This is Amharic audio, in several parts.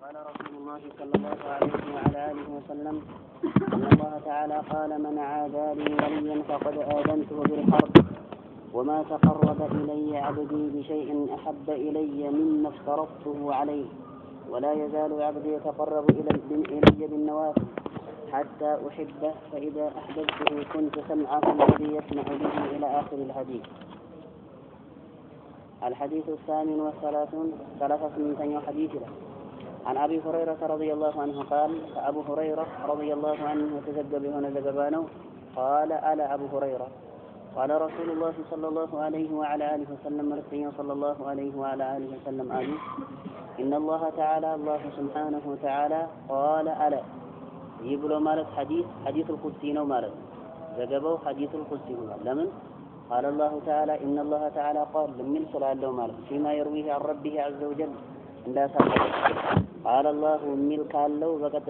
قال رسول الله صلى الله عليه وعلى آله وسلم إن الله تعالى قال من عادى لي وليا فقد آذنته بالحرب وما تقرب إلي عبدي بشيء أحب إلي مما افترضته عليه ولا يزال عبدي يتقرب إلي بالنوافل حتى أحبه فإذا أحببته كنت سمعه الذي يسمع به إلى آخر الحديث. الحديث 38 حديث له عن أبي هريرة رضي الله عنه قال أبو هريرة رضي الله عنه تزجب هنا زجبانه قال ألا أبو هريرة قال رسول الله صلى الله عليه وعلى آله وسلم مرسيا صلى الله عليه وعلى آله وسلم آمين إن الله تعالى الله سبحانه وتعالى قال ألا يقولوا مالك حديث القدسي نو مالك زجبوا حديث القدسي لمن قال الله تعالى إن الله تعالى قال من صلى الله مالك فيما يرويه عن ربه عز وجل قال الله ملك الله وقد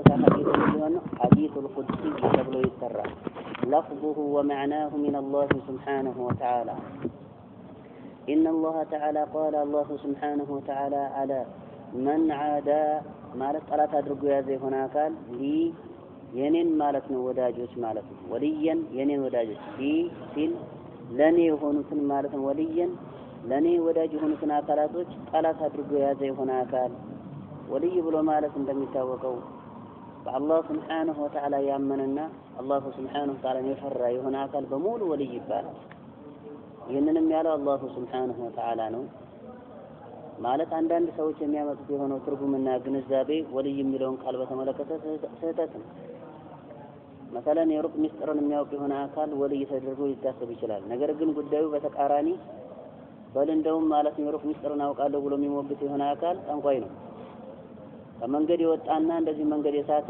حديث القدسي قبل يترى لفظه ومعناه من الله سبحانه وتعالى إن الله تعالى قال الله سبحانه وتعالى على من عادى مالك ألا تدرقوا يا زي هنا قال لي ينين مالك وداجوس مالك وليا ينين وداجوس لي سل لني هونسن مالك وليا لني ወዳጅ የሆኑትን አካላቶች ጠላት አድርጎ ያዘ የሆነ አካል ወልይ ብሎ ማለት እንደሚታወቀው በአላህ Subhanahu Wa Ta'ala ያመነና አላህ Subhanahu Wa Ta'ala የፈራ የሆነ አካል በሙሉ ወልይ ይባላል። ይህንንም ያለው አላህ Subhanahu Wa Ta'ala ነው። ማለት አንዳንድ ሰዎች የሚያመጡት የሆነው ትርጉምና ግንዛቤ ወልይ የሚለውን ቃል በተመለከተ ስህተት ነው። مثلا የሩቅ ሚስጥርን የሚያውቅ የሆነ አካል ወልይ ተደርጎ ሊታሰብ ይችላል። ነገር ግን ጉዳዩ በተቃራኒ በልንደውም ማለት የሩቅ ሚስጥርን አውቃለሁ ብሎ የሚሞግት የሆነ አካል ጠንቋይ ነው። ከመንገድ የወጣና እንደዚህ መንገድ የሳተ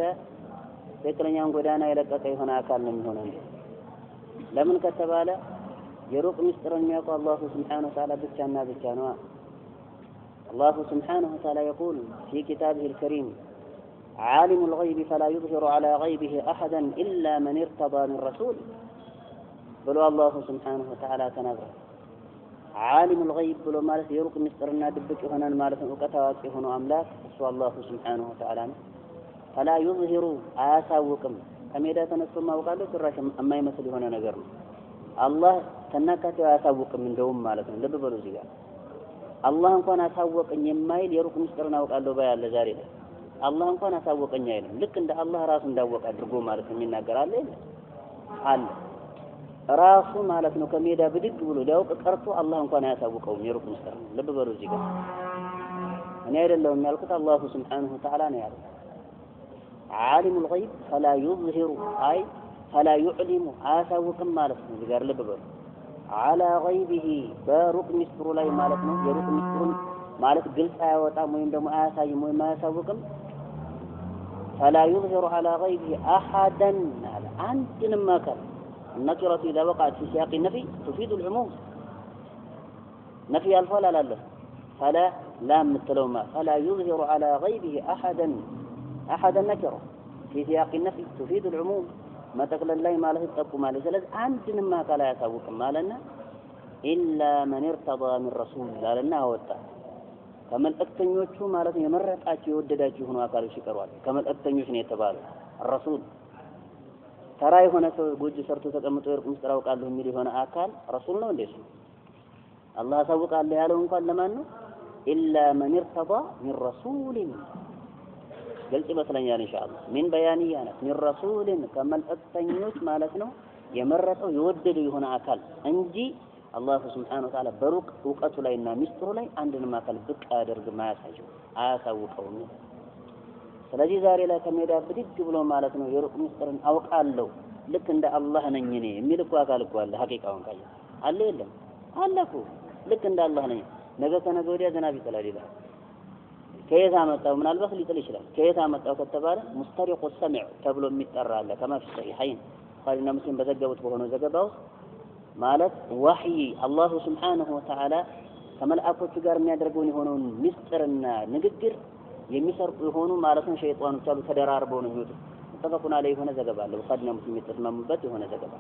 ትክክለኛውን ጎዳና የለቀቀ የሆነ አካል ነው የሚሆነው። ለምን ከተባለ የሩቅ ሚስጥርን የሚያውቀው አላህ Subhanahu Wa Ta'ala ብቻና ብቻ ነው። አላህ Subhanahu Wa Ta'ala يقول في كتابه الكريم عالم الغيب فلا يظهر على غيبه أحدا إلا من ارتضى من رسول بل الله سبحانه وتعالى تنظر عالم الغيب بلو مالك يروق مسترنا دبك هنا مالك وقتاك هنا أملاك سوى الله سبحانه وتعالى فلا يظهر آساوكم كم يدا تنسكم ما وقالوا كراش أما يمثل هنا نقر الله تنكت آساوكم من دوم مالك لب بلوزيا الله انكوان آساوك ان يمايل يروق مسترنا وقالوا بيا لزاري الله انكوان آساوك ان يايل لك ان الله راس اندوك أدرقو مالك من نقر الله ራሱ ማለት ነው ከሜዳ ብድግ ብሎ ሊያውቅ ቀርቶ አላህ እንኳን ያሳውቀው የሩቅ ምስጢር ልብ በሉ እዚህ ጋር እኔ አይደለሁም ያልኩት አላህ Subhanahu Wa Ta'ala ነው ያለው عالم الغيب فلا يظهر أي فلا يعلم አያሳውቅም ማለት ነው እዚህ ጋር ልብ በሉ على غيبه በሩቅ ምስጢሩ ላይ ማለት ነው የሩቅ ምስጢሩን ማለት ግልጽ አያወጣም ወይም ደግሞ አያሳይም ወይም አያሳውቅም فلا يظهر على غيبه أحدا አንድንም አካል النكرة إذا وقعت في سياق النفي تفيد العموم نفي الفعل لا فلا لام التلومة فلا يظهر على غيبه أحدا نكرة في سياق النفي تفيد العموم ما تقل الله ما له التقو ما له ثلاث عندنا ما قال يسوق ما لنا إلا من ارتضى من رسول لا لنا وتا كما الأكتنيوش ما له يمرت أشي ودداش هنا قالوا شكروا كما الأكتنيوش نيتبال الرسول ተራይ ሆነ ሰው ጎጆ ሰርቶ ተቀምጦ የሩቅ ምስጢር አውቃለሁ የሚል የሆነ አካል ረሱል ነው እንዴ? አላህ አሳውቃለሁ ያለው እንኳን ለማን ነው? ኢላ መን ارتضى من رسول ግልጽ ይመስለኛል ኢንሻአላህ ምን በያንያ ነው من رسول ከመልእክተኞች ማለት ነው የመረጠው የወደደው የሆነ አካል እንጂ አላህ Subhanahu Wa Ta'ala በሩቅ ዕውቀቱ ላይና ምስጢሩ ላይ አንድንም አካል ብቅ አያደርግም አያሳውቀውም። ስለዚህ ዛሬ ላይ ከሜዳ ብድግ ብሎ ማለት ነው የሩቅ ምስጢርን አውቃለሁ ልክ እንደ አላህ ነኝ እኔ የሚል እኮ አካል እኮ አለ። ሐቂቃውን ካየ አለ የለም አለ እኮ ልክ እንደ አላህ ነኝ ነገ ከነገ ወዲያ ዝናብ ይጥላል ይላል። ከየት አመጣው? ምናልባት ሊጥል ይችላል። ከየት አመጣው ከተባለ ሙስተሪቁ ሰምዕ ተብሎ የሚጠራ አለ ከማ في الصحيحين ቡኻሪና ሙስሊም በዘገቡት በሆነው ዘገባው ማለት ወህይ አላህ Subhanahu Wa Ta'ala ከመላእክቶቹ ጋር የሚያደርገውን የሆነውን ምስጢርና ንግግር የሚሰርቁ የሆኑ ማለት ነው ሸይጣኖች አሉ ተደራርበው ነው የሚወጡት። ተፈቁና ላይ የሆነ ዘገባ አለ ቡኻሪና ሙስሊም የተስማሙበት የሆነ ዘገባ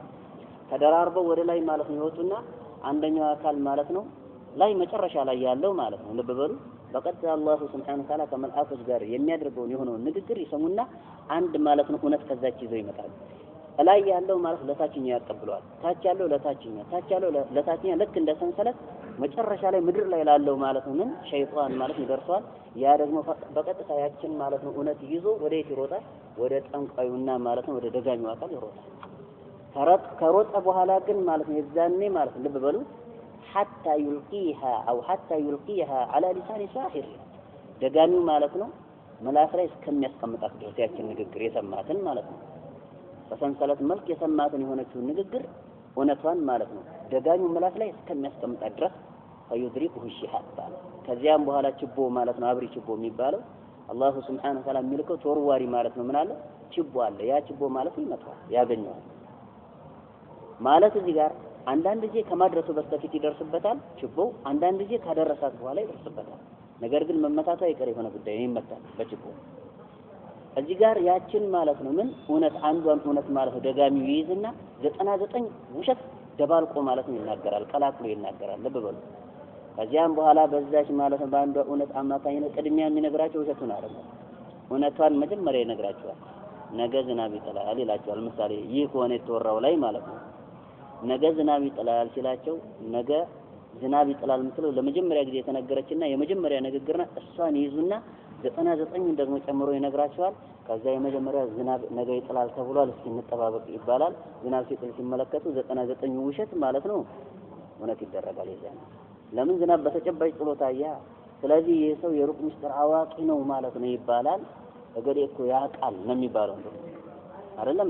ተደራርበው ወደ ላይ ማለት ነው ይወጡና አንደኛው አካል ማለት ነው ላይ መጨረሻ ላይ ያለው ማለት ነው ልብ በሉ በቀጥታ አላሁ ሱብሓነሁ ወተዓላ ከመልአኮች ጋር የሚያደርገውን የሆነውን ንግግር ይሰሙና አንድ ማለት ነው እውነት ከዛች ይዘው ይመጣሉ። ላይ ያለው ማለት ለታችኛው ያቀብለዋል፣ ታች ያለው ለታችኛው፣ ታች ያለው ለታችኛው ልክ እንደ ሰንሰለት መጨረሻ ላይ ምድር ላይ ላለው ማለት ነው ምን ሸይጣን ማለት ይደርሰዋል። ያ ደግሞ በቀጥታ ያችን ማለት ነው እውነት ይዞ ወደ የት ይሮጣል? ወደ ጠንቋዩና ማለት ነው ወደ ደጋሚው አካል ይሮጣል። ከሮጠ በኋላ ግን ማለት ነው የዛኔ ማለት ልብ በሉ حتى يلقيها على لسان ساحر ደጋሚው ማለት ነው መላስ ላይ እስከሚያስቀምጣት ድረስ ያችን ንግግር የሰማትን ማለት ነው በሰንሰለት መልክ የሰማትን የሆነችውን ንግግር እውነቷን ማለት ነው ደጋሚው መላስ ላይ እስከሚያስቀምጣት ድረስ فيدركه الشهاب ከዚያም በኋላ ችቦ ማለት ነው አብሪ ችቦ የሚባለው አላሁ ሱብሓነሁ ወተዓላ የሚልከው ተወርዋሪ ማለት ነው ምን አለ ችቦ አለ። ያ ችቦ ማለት ይመጣል ያገኘዋል ማለት እዚህ ጋር አንዳንድ ጊዜ ከማድረሱ በስተፊት ይደርስበታል ችቦው፣ አንዳንድ ጊዜ ካደረሳት በኋላ ይደርስበታል። ነገር ግን መመታቱ አይቀር የሆነ ጉዳይ ይመታል በችቦ። እዚህ ጋር ያችን ማለት ነው ምን እውነት አንዷን እውነት ማለት ነው ደጋሚው ይይዝና 99 ውሸት ደባልቆ ማለት ነው ይናገራል፣ ቀላቅሎ ይናገራል። ልብ በሉ። ከዚያም በኋላ በዛች ማለት ነው በአንዷ እውነት አማካኝነት ቅድሚያ የሚነግራቸው ውሸቱን አይደለም፣ እውነቷን መጀመሪያ ይነግራቸዋል። ነገ ዝናብ ይጥላል ይላቸዋል። ምሳሌ ይህ ከሆነ የተወራው ላይ ማለት ነው ነገ ዝናብ ይጥላል ሲላቸው ነገ ዝናብ ይጥላል የምትለው ለመጀመሪያ ጊዜ የተነገረችና የመጀመሪያ ንግግርና እሷን ይዙና 99 ደግሞ ጨምሮ ይነግራቸዋል። ከዛ የመጀመሪያ ዝናብ ነገ ይጥላል ተብሏል እስኪ እንጠባበቅ ይባላል። ዝናብ ሲጥል ሲመለከቱ 99 ውሸት ማለት ነው እውነት ይደረጋል። ይዛል ለምን ዝናብ በተጨባጭ ጥሎታያ። ስለዚህ ይሄ ሰው የሩቅ ምስጢር አዋቂ ነው ማለት ነው ይባላል። እገሌ እኮ ያውቃል ነው የሚባለው አይደለም።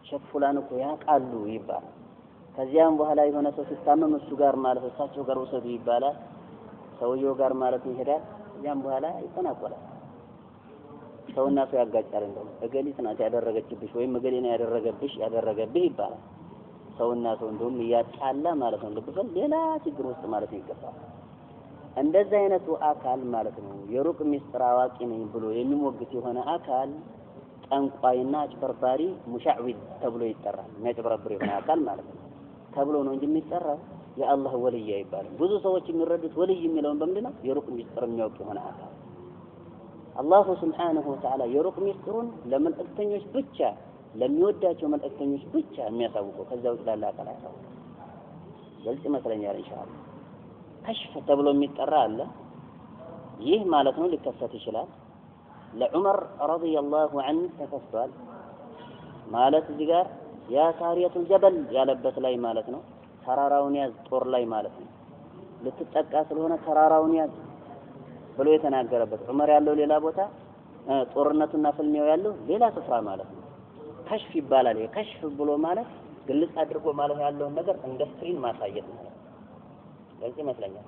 ሸክ ፉላን እኮ ያውቃሉ ይባላል። ከዚያም በኋላ የሆነ ሰው ሲታመም እሱ ጋር ማለት እሳቸው ጋር ወሰዱ ይባላል። ሰውየው ጋር ማለት ይሄዳል። ከዚያም በኋላ ይተናቆላል። ሰውና ሰው ያጋጫል። እንደው እገሊት ናት ያደረገችብሽ ወይም እገሌ ነው ያደረገብህ ይባላል። ሰውና ሰው እንደውም እያጣላ ማለት ነው ልብሰል ሌላ ችግር ውስጥ ማለት ይገባል። እንደዚህ አይነቱ አካል ማለት ነው የሩቅ ምስጢር አዋቂ ነኝ ብሎ የሚሞግት የሆነ አካል ጠንቋይና አጭበርባሪ ሙሻዕዊድ ተብሎ ይጠራል። የሚያጭበረብር የሆነ አካል ማለት ነው ተብሎ ነው እንጂ የሚጠራው የአላህ ወልይ ይባላል። ብዙ ሰዎች የሚረዱት ወልይ የሚለውን በምንድነው የሩቅ ምስጢር የሚያውቅ የሆነ አካል። አላሁ ሱብሓነሁ ወተዓላ የሩቅ ምስጢሩን ለመልእክተኞች ብቻ ለሚወዳቸው መልእክተኞች ብቻ የሚያሳውቀው ከዛ ውጭ ላለ አካል አያሳውቅም። ግልጽ ይመስለኛል ኢንሻአላህ። ከሽፍ ተብሎ የሚጠራ አለ። ይህ ማለት ነው ሊከሰት ይችላል። ለዑመር ረዲየላሁ ዐንሁ ተከስቷል ማለት እዚህ ጋር ያ ሳሪየቱል ጀበል ያለበት ላይ ማለት ነው ተራራውን ያዝ ጦር ላይ ማለት ነው ልትጠቃ ስለሆነ ተራራውን ያዝ ብሎ የተናገረበት ዑመር ያለው ሌላ ቦታ ጦርነቱና ፍልሚያው ያለው ሌላ ስፍራ ማለት ነው ከሽፍ ይባላል። የከሽፍ ብሎ ማለት ግልጽ አድርጎ ማለት ያለውን ነገር እንደ ስክሪን ማሳየት ማለት ነው። ለዚህ ይመስለኛል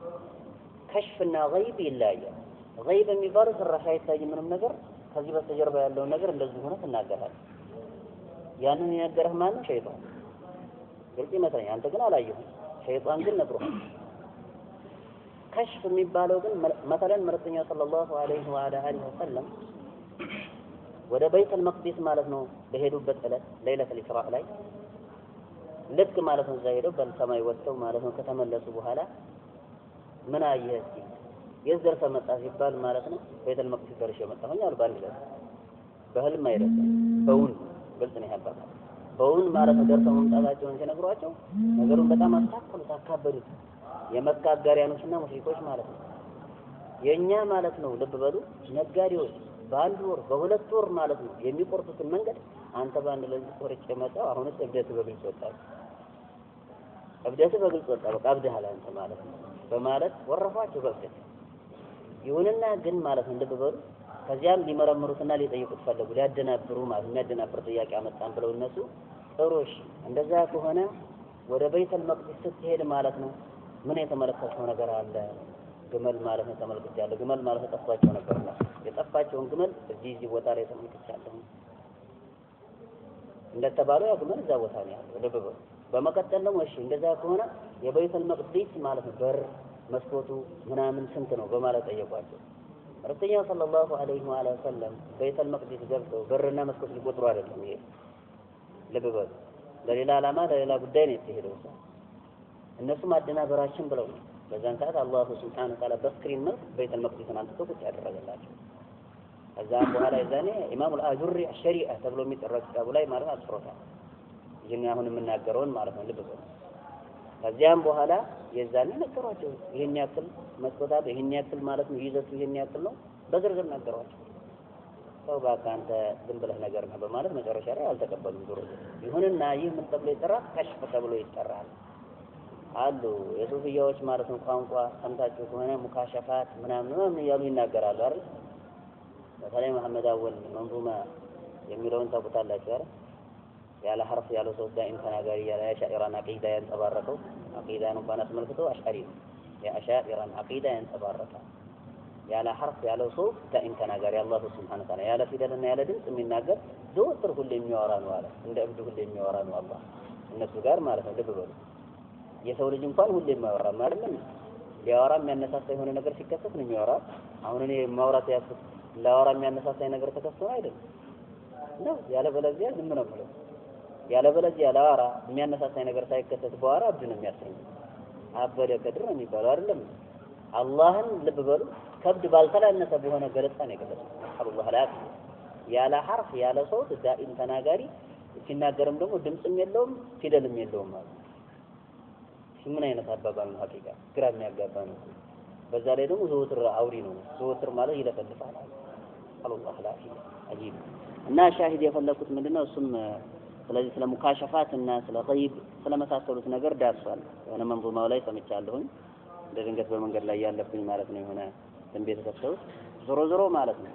ከሽፍና ገይብ ይለያያል። ገይብ የሚባለው ስራሽ አይታይ ምንም ነገር ከዚህ በስተጀርባ ያለውን ነገር እንደዚህ ሆነ ተናገራል። ያንን የነገረህ ማን ነው? ሸይጣን። ግልጽ ይመስለኛል። አንተ ግን አላየሁም፣ ሸይጣን ግን ነግሮሃል። ከሽፍ የሚባለው ግን መሰለን መልእክተኛው ሰለላሁ ዐለይሂ ወሰለም ወደ በይተል መቅዲስ ማለት ነው በሄዱበት ዕለት ለይለቱል ኢስራእ ላይ ልክ ማለት ነው እዛ ሄደው በሰማይ ወጥተው ማለት ነው ከተመለሱ በኋላ ምን አየህ እስኪ የት ደርሰህ መጣህ ሲባል ማለት ነው በይተል መቅዲስ ደርሼ መጣሁኝ አሉ። ባንድ ላይ በህልም አይደለም በውን ግልጽ ነው ያባታ በውን ማለት ነው ደርሰው መምጣታቸውን ሲነግሯቸው ነገሩን በጣም አስተካከሉት፣ አካበዱት። የመካ አጋሪያኖችና ሙሽሪኮች ማለት ነው የኛ ማለት ነው ልብ በሉ ነጋዴዎች በአንድ ወር በሁለት ወር ማለት ነው የሚቆርጡትን መንገድ አንተ በአንድ ላይ ቆርጬ መጣው። አሁንስ እብደት በግልጽ ወጣ፣ እብደት በግልጽ ወጣ። በቃ አብደሃል አንተ ማለት ነው በማለት ወረፋቸው በእብደት። ይሁንና ግን ማለት ነው ልብ በሉ ከዚያም ሊመረምሩትና ሊጠይቁት ፈለጉ፣ ሊያደናብሩ ማለት የሚያደናብር ጥያቄ አመጣን ብለው እነሱ ጥሩሽ እንደዛ ከሆነ ወደ በይተል መቅዲስ ስትሄድ ማለት ነው ምን የተመለከተው ነገር አለ? ግመል ማለት ነው ተመልክቻለሁ። ግመል ማለት ተጠፋቸው ነበርና የጠፋቸውን ግመል እዚህ ቦታ ላይ ተመልክቻለሁ እንደተባለው ያ ግመል እዛ ቦታ ነው ያለው። ልብ በሉ። በመቀጠል ደግሞ እሺ እንደዛ ከሆነ የበይተል መቅዲስ ማለት ነው በር መስኮቱ ምናምን ስንት ነው በማለት ጠየቋቸው። መልእክተኛው ሰለላሁ ዐለይሂ ወሰለም በይተል መቅዲስ ገብተው በርና መስኮት ሊቆጥሩ አይደለም ይሄ። ልብ በሉ። ለሌላ ዓላማ ለሌላ ጉዳይ ነው የተሄደው። እነሱ ማደናበራችን ብለው በዛን ሰዓት አላሁ ሱብሓነሁ ወተዓላ በስክሪን ነው ቤተል መቅዲስን አንስቶ ቁጭ ያደረገላቸው። ከዛም በኋላ የዛኔ ኢማሙ አልአጁሪ አሸሪዓ ተብሎ የሚጠራው ኪታቡ ላይ ማለት አስፍሮታል። ይህን አሁን የምናገረውን ማለት ነው ልብ በሉ። ከዚያም በኋላ የዛኔ ነገሯቸው ይሄን ያክል መስኮታት ይሄን ያክል ማለት ነው ይዘቱ ይሄን ያክል ነው በዝርዝር ነገሯቸው። ሰው ባካ አንተ ዝም ብለህ ነገር ነው በማለት መጨረሻ ላይ አልተቀበሉም። ዙሩ ይሁንና ይህ ምን ተብሎ ይጠራል? ከሽፍ ተብሎ ይጠራል አሉ የሱፊያዎች ማለት ነው። ቋንቋ ሰምታችሁ ከሆነ ሙካሸፋት ምናምን እያሉ ይናገራሉ አይደል? በተለይ መሐመድ አወል መንዙማ የሚለውን ታውቁታላችሁ አይደል? ያለ ሐርፍ ያለው ሰው ዳኢም ተናጋሪ ያለ አሻኢራን አቂዳ ያንጸባረቀው አቂዳን እንኳን አስመልክቶ አሽዓሪ የአሻኢራን አቂዳ ያንጸባረቀው ያለ ሐርፍ ያለው ሰው ዳኢም ተናጋሪ አላህ ሱብሓነሁ ወተዓላ ያለ ፊደልና ያለ ድምጽ የሚናገር ዘወትር ሁሌ የሚያወራ ነው አለ። እንደ እብድ ሁሌ የሚያወራ ነው አላህ እነሱ ጋር ማለት ነው። ልብ በሉ የሰው ልጅ እንኳን ሁሌ የማያወራ አይደለም። ሊያወራ የሚያነሳሳ የሆነ ነገር ሲከሰት ነው የሚያወራ። አሁን እኔ ማውራት ያስፈልግ ላወራ የሚያነሳሳኝ ነገር ተከስቶ አይደለም ነው ያለበለዚያ ዝም ነው ማለት ያለበለዚያ ላወራ የሚያነሳሳኝ ነገር ሳይከሰት በኋላ አብድ ነው የሚያሰኝ አበደ ከድር ነው የሚባለው አይደለም። አላህን ልብ በሉ ከብድ ባልተላነሰ በሆነ ገለጻ ነው የገለጸው። አላህ ላክ ያለ ሐርፍ ያለ ሰውት ዳኢም ተናጋሪ ሲናገርም ደግሞ ድምጽም የለውም ፊደልም የለውም ማለት ምን አይነት አባባል ነው? ሐቂቃ ግራ የሚያጋባ ነው። በዛ ላይ ደግሞ ዘወትር አውሪ ነው። ዘወትር ማለት ይለፈልፋል። አላህ ላፊ አጂብ እና ሻሂድ የፈለኩት ምንድነው እሱም ስለዚህ ስለ ሙካሸፋት እና ስለ ገይብ ስለመሳሰሉት ነገር ዳርሷል። የሆነ መንዙማው ላይ ሰምቻለሁኝ ድንገት በመንገድ ላይ ያለብኝ ማለት ነው የሆነ ትንቢት ተከፍተው ዞሮ ማለት ነው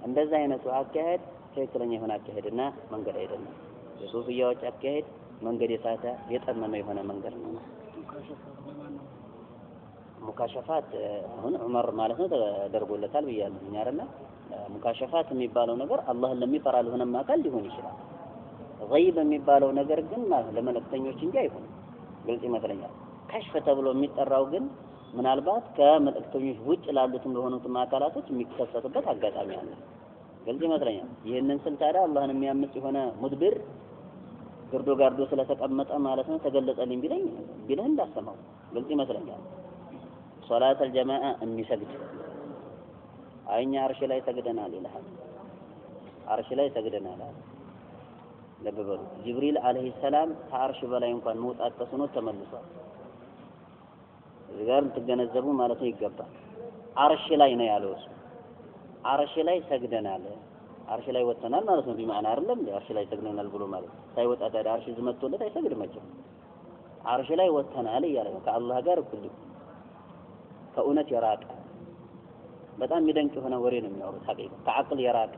እንደዛ አይነቱ አካሄድ ትክክለኛ የሆነ አካሄድና መንገድ አይደለም። የሱፊያዎች አካሄድ መንገድ የሳተ የጠመመ የሆነ መንገድ ነው። ሙካሸፋት አሁን ዑመር ማለት ነው ተደርጎለታል ብያለሁ እኛ አይደለ? ሙካሸፋት የሚባለው ነገር አላህን ለሚፈራ ለሆነም አካል ሊሆን ይችላል። ገይብ የሚባለው ነገር ግን ለመለክተኞች እንጂ አይሆንም። ግልጽ ይመስለኛል። ከሽፍ ተብሎ የሚጠራው ግን ምናልባት ከመለክተኞች ውጭ ላሉትም ለሆኑትም አካላቶች የሚከሰትበት አጋጣሚ አለ። ግልጽ ይመስለኛል። ይህንን ስል ታዲያ አላህን የሚያምጽ የሆነ ሙድብር ግርዶ ጋርዶ ስለተቀመጠ ማለት ነው ተገለጸልኝ ቢለህ እንዳሰማው ግልጽ ይመስለኛል። ሶላት አልጀማዓ የሚሰግድ አይኛ አርሽ ላይ ሰግደናል ይላል። አርሽ ላይ ሰግደናል አለ። ልብ በሉ ጅብሪል አለይሂ ሰላም ከአርሽ በላይ እንኳን መውጣት ተስኖ ተመልሷል። እዚህ ጋር ትገነዘቡ ማለት ነው ይገባል። አርሽ ላይ ነው ያለው እሱ። አርሽ ላይ ሰግደናል አርሽ ላይ ወጥተናል ማለት ነው ቢማዕና አይደለም አርሽ ላይ ሰግደናል ብሎ ማለት ሳይወጣ ታዲያ አርሽ ዝመቶለት አይሰግድም መቼም። አርሽ ላይ ወጥተናል እያለ ነው ከአላህ ጋር እኩል ከእውነት የራቀ በጣም የሚደንቅ የሆነ ወሬ ነው የሚያወሩት። ሐቂቃ ከአቅል የራቀ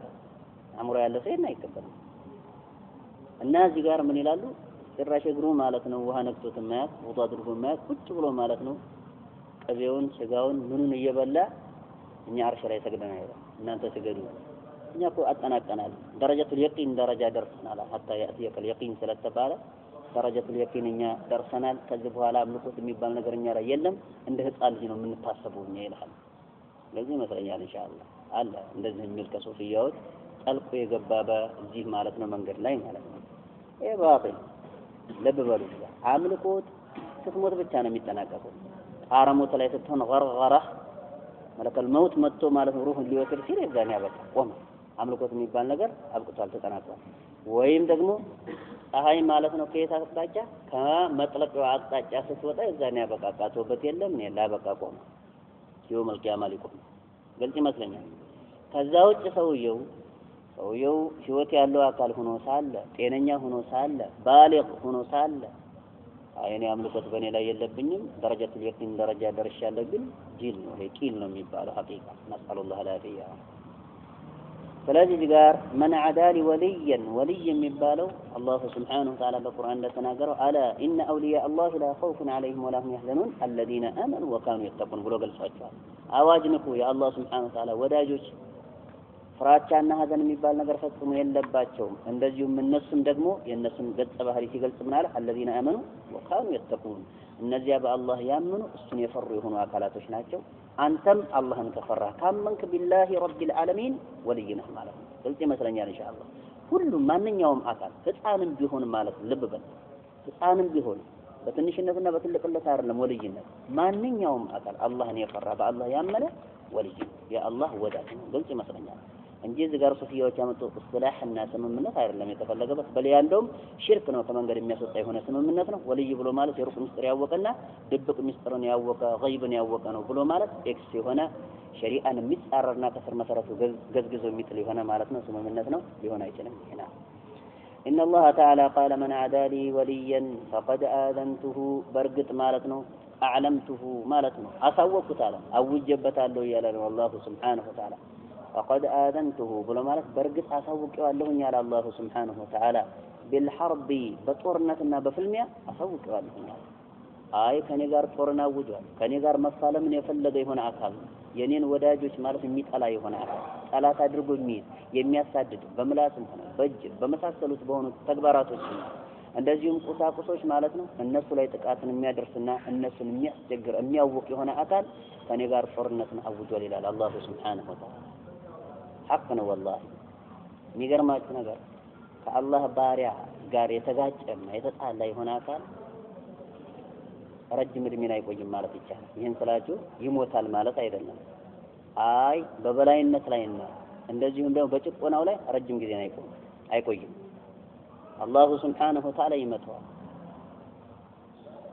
አእምሮ ያለ ሰው አይቀበልም። እና እዚህ ጋር ምን ይላሉ? ጭራሽ እግሩ ማለት ነው ውሃ ነክቶት የማያውቅ ውጣ አድርጎ የማያውቅ ቁጭ ብሎ ማለት ነው ቅቤውን ስጋውን ምኑን እየበላ እኛ አርሽ ላይ ሰግደናል ይላል። እናንተ ስገዱ እኛ እኮ አጠናቀናል ደረጃቱል የቂን ደረጃ ደርሰናል ሐታ ያእቲየከል የቂን ስለተባለ ደረጃቱል የቂን እኛ ደርሰናል። ከዚህ በኋላ አምልኮት የሚባል ነገር እኛ ላይ የለም እንደ ህፃን ልጅ ነው የምንታሰበው እኛ ይላል። ለዚህ ይመስለኛል ኢንሻአላህ አለ እንደዚህ የሚል ከሱፊያዎች ጠልቆ የገባ በዚህ ማለት ነው መንገድ ላይ ማለት ነው። ይሄ ባጢል ልብ በሉ አምልኮት ስትሞት ብቻ ነው የሚጠናቀቀው። ሐረሞት ላይ ስትሆን ገርገራ መለከል መውት መጥቶ ማለት ነው ሩህን ሊወስድ ሲል የዛኔ ያበቃ ቆመ። አምልኮት የሚባል ነገር አብቅቷል ተጠናቋል። ወይም ደግሞ ፀሐይ ማለት ነው ከየት አቅጣጫ ከመጥለቂያው አቅጣጫ ስትወጣ የዛኔ ያበቃ ቃቶበት የለም ነው ያበቃ ቆመ። የውመል ቂያማ ሊቆም ግልጽ ይመስለኛል። ከዛ ውጭ ሰውየው ህይወት ያለው አካል ሆኖ ሳለ ጤነኛ ሆኖ ሳለ ባሊግ ሆኖ ሳለ አይኔ አምልኮት በኔ ላይ የለብኝም ደረጃቱል የቂን ደረጃ ደርሻለሁ ግን ጂል ነው ቂል ነው የሚባለው ሐቂቃ ነስአሉላህ አልዓፊያ። ስለዚህ ጋር من عدا لي وليا ولي የሚባለው አላህ Subhanahu Wa Ta'ala በቁርአን እንደተናገረው አላ ኢነ አውሊያ አላህ ላ ኸውፉን ዐለይሂም ወላ ሁም የሕዘኑን الذين آمنوا وكانوا يتقون ብሎ ገልጿቸዋል። አዋጅ ንቁ የአላህ Subhanahu Wa Ta'ala ወዳጆች ፍራቻና ሀዘን የሚባል ነገር ፈጽሞ የለባቸውም። እንደዚሁም እነሱም ደግሞ የነሱን ገጸ ባህሪ ሲገልጽ ምናለ الذين آمنوا وكانوا يتقون እነዚያ በአላህ ያመኑ እሱን የፈሩ የሆኑ አካላቶች ናቸው። አንተም አላህን ከፈራ ካመንክ ቢላሂ ረቢል ዓለሚን ወልይነህ ማለት ነው። ግልጽ ይመስለኛል ኢንሻአላህ። ሁሉም ማንኛውም አካል ህፃንም ቢሆን ማለት ልብ በል ህፃንም ቢሆን በትንሽነትና በትልቅነት አይደለም ወልይነት ማንኛውም አካል አላህን የፈራ በአላህ ያመነ ወልይ የአላህ ወዳጅ ነው ግልጽ ይመስለኛል እንጂ እዚህ ጋር ሱፊያዎች ያመጡት እስላህና ስምምነት አይደለም የተፈለገበት በሊያ እንደውም ሽርክ ነው ከመንገድ የሚያስወጣ የሆነ ስምምነት ነው ወልይ ብሎ ማለት የሩቅ ምስጢር ያወቀና ድብቅ ምስጢርን ያወቀ ገይብን ያወቀ ነው ብሎ ማለት ኤክስ የሆነ ሸሪዓን የሚጻረርና ከስር መሰረቱ ገዝግዞ የሚጥል የሆነ ማለት ነው ስምምነት ነው ሊሆን አይችልም ይሄና إن الله تعالى قال من عادى لي وليا فقد آذنته برقت مالتنا أعلمته مالتنا أسوق تعالى أوجبت له يا الله سبحانه وتعالى فقد آذنته بلا مالك برقت أسوق له يا الله سبحانه وتعالى بالحرب بطورنتنا بفلمية أسوق له አይ ከኔ ጋር ጦርና ውጇል ከኔ ጋር መፋለምን የፈለገ ይሆነ አካል የኔን ወዳጆች ማለት የሚጠላ ይሆነ አካል ጠላት አድርጎ የሚያሳድድ በምላስም ሆነ በእጅ በመሳሰሉት በሆኑ ተግባራቶች እንደዚሁም ቁሳቁሶች ማለት ነው እነሱ ላይ ጥቃትን የሚያደርስና እነሱን የሚያስቸግር የሚያውቅ የሆነ አካል ከኔ ጋር ጦርነትን አውጇል ይላል አላህ Subhanahu Wa Ta'ala ሐቅ ነው والله የሚገርማችሁ ነገር ከአላህ ባሪያ ጋር የተጋጨና የተጣላ የሆነ አካል ረጅም እድሜን አይቆይም ማለት ይቻላል ይሄን ስላችሁ ይሞታል ማለት አይደለም አይ በበላይነት ላይ ነው እንደዚሁም ደግሞ በጭቆናው ላይ ረጅም ጊዜ አይቆይም አላህ Subhanahu Wa Ta'ala ይመታዋል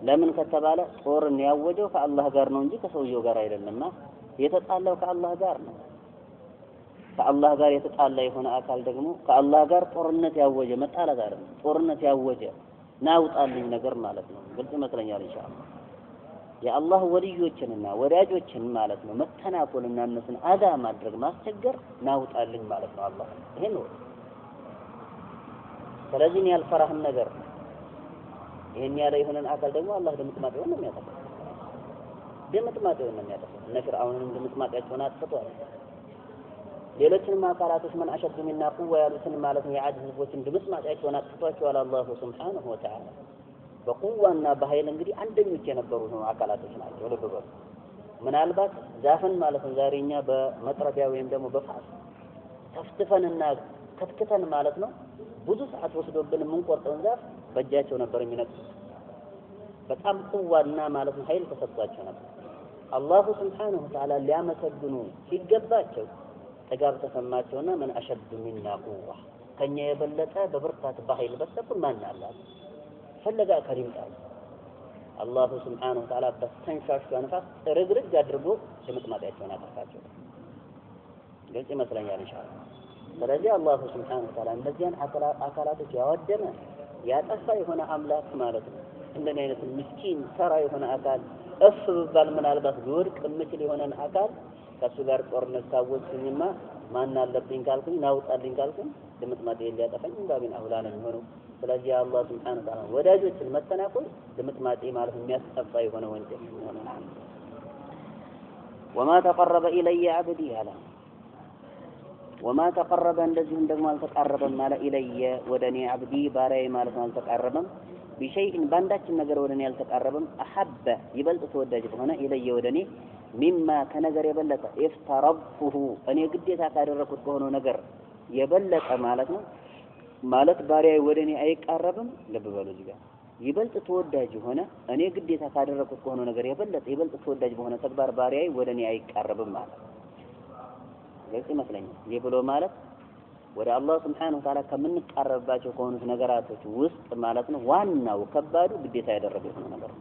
ለምን ከተባለ ጦርን ያወጀው ከአላህ ጋር ነው እንጂ ከሰውየው ጋር አይደለምና የተጣላው ከአላህ ጋር ነው ከአላህ ጋር የተጣላ የሆነ አካል ደግሞ ከአላህ ጋር ጦርነት ያወጀ መጣላት አይደለም ጦርነት ያወጀ ናውጣልኝ ነገር ማለት ነው ግልጽ መስለኛል ኢንሻአላህ የአላህ ወልዮችንና ወዳጆችን ማለት ነው መተናኮልና እነሱን አዳ ማድረግ ማስቸገር ናውጣልኝ ማለት ነው አላህ ይሄ ነው ስለዚህ ነው ያልፈራህም ነገር ይሄን ያለ የሆነን አካል ደግሞ አላህ ደምጥማጤው ነው የሚያጠፋው ደምጥማጤው ነው የሚያጠፋው እነ ፍርዓውንን ደምጥማጤያቸውን አጥፍቷል ሌሎችንም አካላቶች ምን አሸዱ ሚና ቁዋ ያሉትን ማለት ነው የዓድ ህዝቦችን ደምጥማጤያቸውን አጥፍቷቸዋል አላህ Subhanahu Wa Ta'ala በቁዋና በኃይል እንግዲህ አንደኞች የነበሩ ነው አካላቶች ናቸው ለበበ ምናልባት ዛፍን ማለት ነው ዛሬኛ በመጥረቢያ ወይም ደግሞ በፋስ ተፍትፈንና ከትክተን ማለት ነው ብዙ ሰዓት ወስዶብን የምንቆርጠውን ዛፍ በእጃቸው ነበር የሚነቅሱት በጣም ቁዋና ማለት ነው ኃይል ተሰጥቷቸው ነበር አላህ Subhanahu Wa Ta'ala ሊያመሰግኑ ሲገባቸው ተጋብ ተሰማቸውና ምን አሸዱ ሚና ቁዋ ከኛ የበለጠ በብርታት በኃይል በሰብ ማን አላህ ፈለጋ ከሪም ቃል አላህ Subhanahu Wa Ta'ala በስተንሻሽ ያንፋስ ረግረግ አድርጎ ለምጥማጣቸውን አጠፋቸው ግልጽ ይመስለኛል ኢንሻአላህ ስለዚህ አላህ Subhanahu Wa Ta'ala እንደዚያን አካላቶች ያወደመ ያጠፋ የሆነ አምላክ ማለት ነው እንደኔ አይነት ምስኪን ተራ የሆነ አካል እፍ በባል ምናልባት ቢወድቅ ምችል የሆነን አካል ከሱ ጋር ጦርነት ታወጭኝማ ማን አለብኝ ካልኩኝ ናውጣልኝ ካልኩኝ ለምጥማጤ ሊያጠፋኝ ባቢን አውላ ነው የሚሆነው ስለዚህ አላህ Subhanahu Wa Ta'ala ወዳጆችን መተናኮል ለምጥማጤ ማለት የሚያስጠፋ የሆነ ወንጀል ነው وما تقرب الي عبدي على وما تقرب እንደዚህም ደግሞ አልተቃረበም ማለት ኢለየ ወደኔ አብዲ ባሪያዬ ማለት ነው አልተቃረበም بشيء ባንዳችን ነገር ወደኔ አልተቃረበም አሐበ ይበልጥ ተወዳጅ ሆነ ኢለየ ወደኔ مما ከነገር የበለጠ افترضته እኔ ግዴታ ካደረኩት ከሆነው ነገር የበለጠ ማለት ነው ማለት ባሪያዬ ወደኔ አይቃረብም ልብ በሉ እዚህ ጋር ይበልጥ ተወዳጅ ሆነ እኔ ግዴታ ካደረኩት ከሆነው ነገር የበለጠ ይበልጥ ተወዳጅ በሆነ ተግባር ባሪያዬ ወደኔ አይቃረብም ማለት ግልጽ ይመስለኛል ይብሎ ማለት ወደ አላህ Subhanahu Wa Ta'ala ከምንቃረባቸው ከሆኑት ነገራቶች ውስጥ ማለት ነው ዋናው ከባዱ ግዴታ ያደረገው ነገር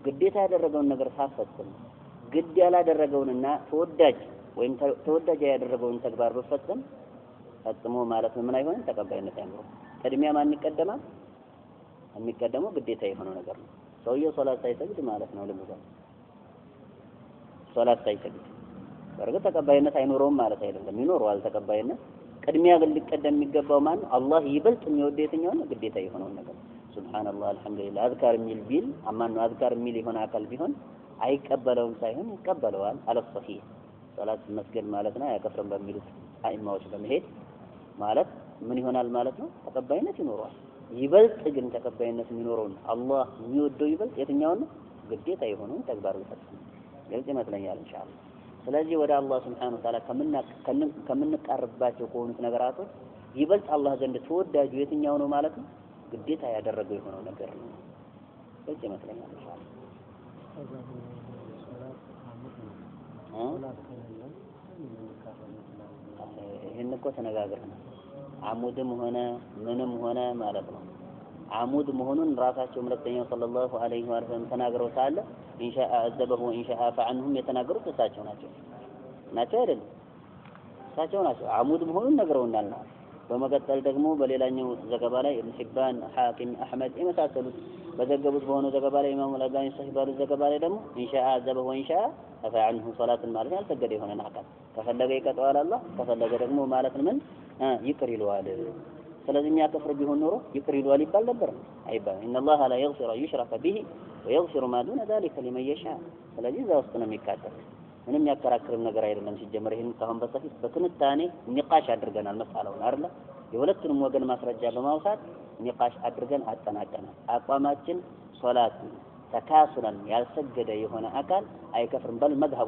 ግዴታ ያደረገውን ነገር ሳፈጽም ግድ ያላደረገውንና ተወዳጅ ወይም ተወዳጅ ያደረገውን ተግባር በፈጸም ፈጽሞ ማለት ምን አይሆንም ተቀባይነት አይኖርም ቅድሚያ ማን ይቀደማል የሚቀደመው ግዴታ የሆነው ነገር ነው ሰውየው ሶላት ሳይሰግድ ማለት ነው ለምሳሌ ሶላት ሳይሰግድ በርግጥ ተቀባይነት አይኖረውም ማለት አይደለም ይኖረዋል ተቀባይነት ቅድሚያ ግን ሊቀደም የሚገባው ማን አላህ ይበልጥ የሚወደው የትኛው ነው ግዴታ የሆነው ነገር ሱብሃንአላህ አልহামዱሊላህ አዝካር ሚል ቢል አማን ነው አዝካር ሚል የሆነ አካል ቢሆን አይቀበለውም ሳይሆን ይቀበለዋል አለ ሶሂህ ሶላት መስገድ ማለት ነው ያከፍረም በሚሉት አይማዎች በመሄድ ማለት ምን ይሆናል ማለት ነው ተቀባይነት ይኖረዋል ይበልጥ ግን ተቀባይነት የሚኖረው አላህ የሚወደው ይበልጥ የትኛው ነው ግዴታ የሆነው ተግባር ይፈጽም ግልጽ ይመስለኛል ኢንሻአላህ ስለዚህ ወደ አላህ Subhanahu Wa Ta'ala ከምንቃርባቸው ከሆኑት ነገራቶች ይበልጥ አላህ ዘንድ ተወዳጁ የትኛው ነው ማለት ነው ግዴታ ያደረገው የሆነው ነገር ነው እዚህ መስለኛል ኢንሻአላህ ይሄን እኮ ተነጋግረናል አሙድም ሆነ ምንም ሆነ ማለት ነው አሙድ መሆኑን ራሳቸው መልእክተኛው ሰለላሁ ዐለይሂ ወሰለም ተናግረውታል ኢንሻአ አዘበሁ ኢንሻአ ፈዐንሁም የተናገሩት እሳቸው ናቸው አይደል እሳቸው ናቸው አሙድ መሆኑን ነግረውናል በመቀጠል ደግሞ በሌላኛው ዘገባ ላይ ኢብኑ ሒባን ሐኪም አህመድ የመሳሰሉት በዘገቡት በሆነ ዘገባ ላይ ኢማሙ አልባኒ ሰሂህ ባሉት ዘገባ ላይ ደግሞ ኢንሻአ አዘበሁ ኢንሻአ ፈዐንሁ ሶላትን ማለት ያልሰገደ የሆነ አካል ከፈለገ ይቀጣዋል አላህ ከፈለገ ደግሞ ማለት ምን ይቅር ይለዋል ስለዚህ የሚያከፍር ቢሆን ኖሮ ይቅር ይለዋል ይባል ነበር አይባልም ኢነላህ ላ የግፊሩ ይሽረከ ቢሂ ወየግፊሩ ማ ዱነ ዛሊከ ሊመን የሻ ስለዚህ እዛ ውስጥ ነው የሚካተት ምንም ያከራክርም ነገር አይደለም ሲጀመር ይሄን ካሁን በፊት በትንታኔ ንቃሽ አድርገናል መስአላውን አይደል የሁለቱንም ወገን ማስረጃ በማውሳት ንቃሽ አድርገን አጠናቀናል አቋማችን ሶላት ተካሱለን ያልሰገደ የሆነ አካል አይከፍርም በል مذهب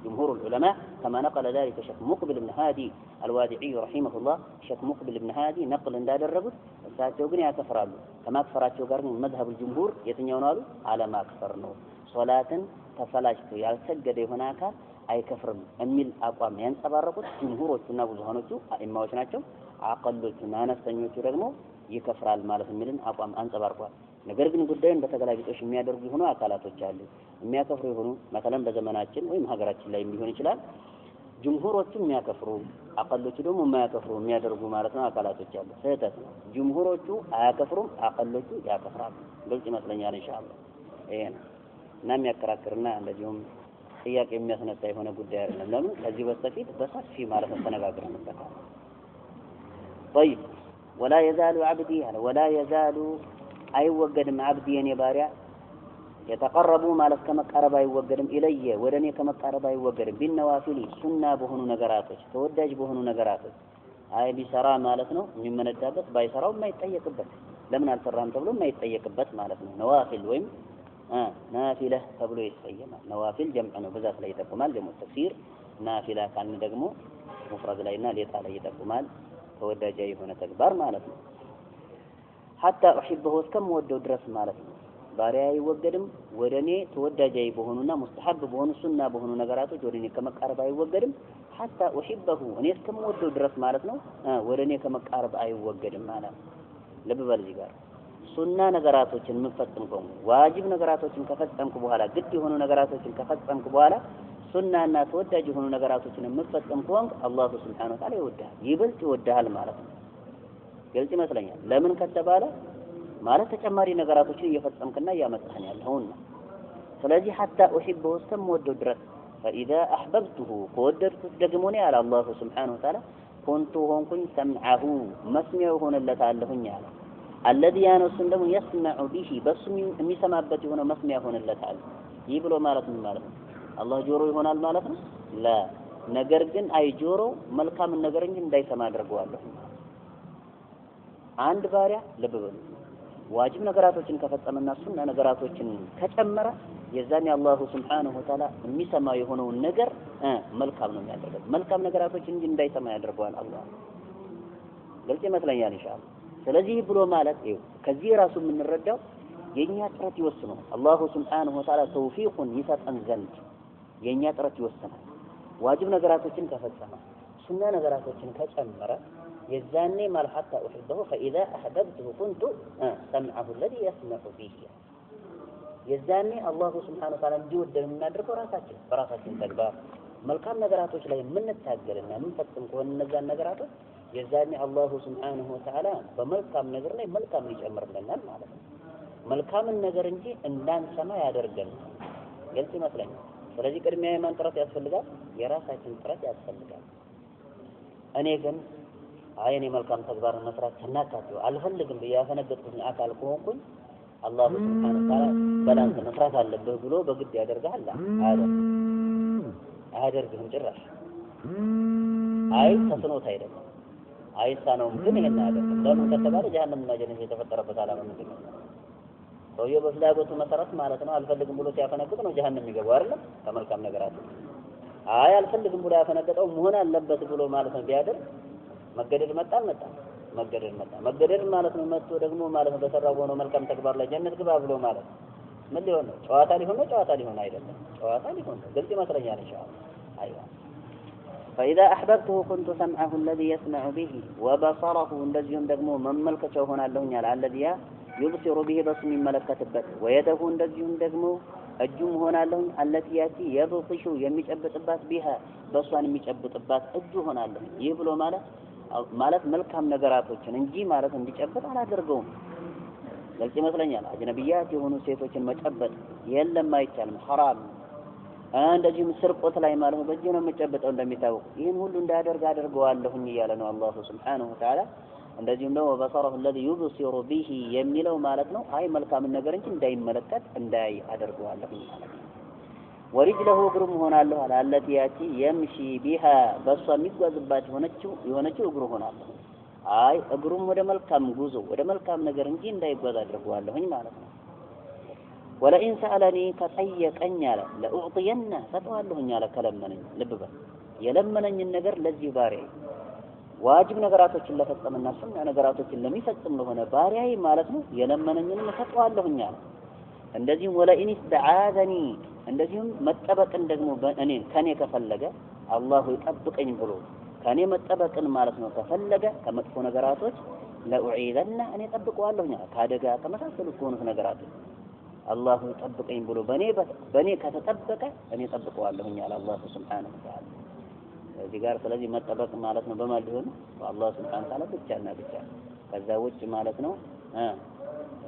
جمهور العلماء كما نقل ذلك الشيخ مقبل بن هادي الوادعي رحمه الله الشيخ مقبل بن هادي نقل እንዳደረጉት እሳቸው ግን ያከፍራሉ ከማክፈራቸው ጋር ግን مذهب الجمهور የትኛው ነው አሉ አለማክፈር ነው ሶላትን ተፈላሽቶ ያልሰገደ የሆነ አካል አይከፍርም የሚል አቋም ያንጸባረቁት ጅምሁሮቹና ብዙሃኖቹ አኢማዎች ናቸው አቀሎቹና አነስተኞቹ ደግሞ ይከፍራል ማለት የሚልን አቋም አንጸባርቋል ነገር ግን ጉዳዩን በተገላቢጦሽ የሚያደርጉ ሆኖ አካላቶች አሉ የሚያከፍሩ ሆኖ መተለን በዘመናችን ወይም ሀገራችን ላይ ሊሆን ይችላል ጅምሁሮቹ የሚያከፍሩ አቀሎቹ ደግሞ የማያከፍሩ የሚያደርጉ ማለት ነው አካላቶች አሉ ስህተት ነው ጅምሁሮቹ አያከፍሩም አቀሎቹ ያከፍራሉ ግልጽ ይመስለኛል ኢንሻአላህ ይሄ ነው እና የሚያከራክርና እንደዚሁም ጥያቄ የሚያስነሳ የሆነ ጉዳይ አይደለም ለምን ከዚህ በስተፊት በሰፊ ማለት ነው ተነጋግረንበታል طيب ولا يزال عبدي ولا يزال አይወገድም عبدي የኔ ባሪያ የተቀረቡ ማለት ከመቀረብ አይወገድም ኢለየ ወደኔ ከመቀረብ አይወገድም ቢነዋፊሊ ሱና በሆኑ ነገራቶች ተወዳጅ በሆኑ ነገራቶች አይ ቢሰራ ማለት ነው የሚመነዳበት ባይሰራው የማይጠየቅበት ለምን አልሰራም ተብሎ የማይጠየቅበት ማለት ነው ነዋፊል ወይም ናፊላ ተብሎ ይሰየማል ነዋፊል ጀምዕ ነው በዛት ላይ ይጠቁማል ደግሞ ተፍሲር ናፊላ ካልን ደግሞ ሙፍረድ ላይና ሌጣ ላይ ይጠቁማል ተወዳጅ የሆነ ተግባር ማለት ነው حتى احبه እስከምወደው ድረስ ማለት ነው ባሪያ አይወገድም ወደኔ ተወዳጅ በሆኑና ሙስተሐብ በሆኑ ሱና በሆኑ ነገራቶች ወደኔ ከመቃረብ አይወገድም حتى احبه እኔ እስከምወደው ድረስ ማለት ነው ወደኔ ከመቃረብ አይወገድም ማለት ልብ በል እዚህ ጋር ሱና ነገራቶችን ምፈጽም ከሆነ ዋጅብ ነገራቶችን ከፈጸምኩ በኋላ ግድ የሆኑ ነገራቶችን ከፈጸምኩ በኋላ ሱናና ተወዳጅ የሆኑ ነገራቶችን ምፈጽም ከሆነ አላህ Subhanahu Wa Ta'ala ይወዳል ይበልጥ ይወዳል ማለት ነው ግልጽ ይመስለኛል ለምን ከተባለ ማለት ተጨማሪ ነገራቶችን እየፈጸምክና እያመጣህን ያለውና ስለዚህ حتى احبه እስከምወደው ድረስ فاذا احببته ከወደድኩት ደግሞ ነው ያለ አላህ Subhanahu Wa Ta'ala كنت ሆንኩኝ ሰምዐሁ መስሚያው ሆነለታለሁኝ ያለ الذي ينسن ደግሞ يسمع به በሱ የሚሰማበት የሆነ መስሚያ ሆነለታል ይህ ብሎ ማለት ምን ማለት ነው አላህ ጆሮ ይሆናል ማለት ነው ላ ነገር ግን አይ ጆሮ መልካም ነገር እንጂ እንዳይሰማ አድርገዋለሁ አንድ ባሪያ ልብ በሉ ዋጅብ ነገራቶችን ከፈጸመና ሱና ነገራቶችን ከጨመረ የዛኔ አላህ Subhanahu Wa Ta'ala የሚሰማ የሆነው ነገር መልካም ነው የሚያደርገው መልካም ነገራቶችን እንጂ እንዳይሰማ ያደርገዋል አላህ ግልጽ ይመስለኛል ኢንሻአላህ ስለዚህ ብሎ ማለት ይው ከዚህ ራሱ የምንረዳው የኛ ጥረት ይወስነው አላህ Subhanahu Wa Ta'ala ተውፊቁን ይሰጠን ዘንድ የኛ ጥረት ይወስናል ዋጅብ ነገራቶችን ከፈጸመ ሱና ነገራቶችን ከጨመረ የዛኔ ማል حتى احبه فاذا احببته كنت سمعه الذي يسمع به የዛኔ አላህ Subhanahu Wa Ta'ala እንዲወደን እናድርገው ራሳችን በራሳችን ተግባር መልካም ነገራቶች ላይ የምንታገልና የምንፈጽም ከሆነ እነዛን ነገራቶች የዛኔ አላህ Subhanahu Wa Ta'ala በመልካም ነገር ላይ መልካም ይጨምርልናል ማለት ነው መልካምን ነገር እንጂ እንዳንሰማ ያደርገን ግልጽ ይመስለኛል ስለዚህ ቅድሚያ የማን ጥረት ያስፈልጋል የራሳችን ጥረት ያስፈልጋል እኔ ግን እኔ መልካም ተግባር መስራት ተናካቸው አልፈልግም በያፈነገጥኩኝ አካል ከሆንኩኝ አላህ Subhanahu Wa Ta'ala በላንተ መስራት አለብህ ብሎ በግድ ያደርጋል አያደርግም ጭራሽ አይ ተስኖት አይደለም አይሳነውም ግን ይሄን አያደርግም ለምን ከተባለ ጀሃነም እና ጀነት የተፈጠረበት ዓላማ ምንድን ነው ሰውየው በፍላጎቱ መሰረት ማለት ነው አልፈልግም ብሎ ሲያፈነግጥ ነው ጀሃነም የሚገባው አይደል ከመልካም ነገራት አይ አልፈልግም ብሎ ያፈነገጠው መሆን አለበት ብሎ ማለት ነው ቢያደርግ መገደል መጣ መገደድ መጣ መገደድ ማለት ነው መጥቶ ደግሞ ማለት ነው በሰራው ሆኖ መልካም ተግባር ላይ ጀነት ግባ ብሎ ማለት ምን ሊሆን ነው ጨዋታ ሊሆን አይደለም ጨዋታ ሊሆን ግልጽ ይመስለኛል ኢንሻአላህ አይዋ فإذا أحببته كنت سمعه الذي يسمع به وبصره እንደዚሁም ደግሞ መመልከቻው ሆናለሁኝ አለ الذي يبصر به በስሙ ይመለከትበት ويده እንደዚሁም ደግሞ እጁም ሆናለሁኝ التي ياتي يبطش የሚጨብጥባት بها በሷን የሚጨብጥባት እጁ ሆናለሁ ይህ ብሎ ማለት መልካም ነገራቶችን እንጂ ማለት እንዲጨብጥ አላደርገውም ግልጽ ይመስለኛል አጅነቢያት የሆኑ ሴቶችን መጨበጥ የለም አይቻልም حرام እንደዚህም ስርቆት ላይ ማለት ነው በእጅ ነው የሚጨብጠው እንደሚታወቅ ይህን ሁሉ እንዳያደርግ አድርገዋለሁኝ እያለ ነው አላህ Subhanahu Wa Ta'ala እንደዚህም ደግሞ በصره الذي يبصر به የሚለው ማለት ነው አይ መልካም ነገር እንጂ እንዳይመለከት እንዳይ አድርገዋለሁኝ ማለት ነው ወሪጅለሁ እግሩም ሆናለሁ አለ التي ياتي يمشي بها በሷ የሚጓዝባት የሆነችው እግሩ ሆናለሁ አይ እግሩም ወደ መልካም ጉዞ ወደ መልካም ነገር እንጂ እንዳይጓዝ አድርገዋለሁኝ ማለት ነው ولئن سألني كطيقኝ አለ ለኡዕطينه ሰጠዋለሁኝ አለ ከለመነኝ ልብ በል የለመነኝን ነገር ለዚህ ባሪያዬ ዋጅብ ነገራቶችን ለፈጸመና ሱና ነገራቶችን ለሚፈጽም ለሆነ ባሪያዬ ማለት ነው የለመነኝን ሰጠዋለሁኝ አለ እንደዚህም ወለኢን استعاذني እንደዚህም መጠበቅን ደግሞ ከኔ ከፈለገ አላሁ ይጠብቀኝ ብሎ ከኔ መጠበቅን ማለት ነው ከፈለገ ከመጥፎ ነገራቶች ለኡዒዘና እኔ ጠብቀዋለሁኝ ካደጋ ከመሳሰሉ ከሆኑት ነገራቶች አላሁ ይጠብቀኝ ብሎ በኔ ከተጠበቀ እኔ ጠብቀዋለሁኝ አለ አላህ Subhanahu Wa Ta'ala እዚህ ጋር ስለዚህ መጠበቅ ማለት ነው በማን ሊሆን አላህ Subhanahu Wa Ta'ala ብቻና ብቻ ከዛ ውጭ ማለት ነው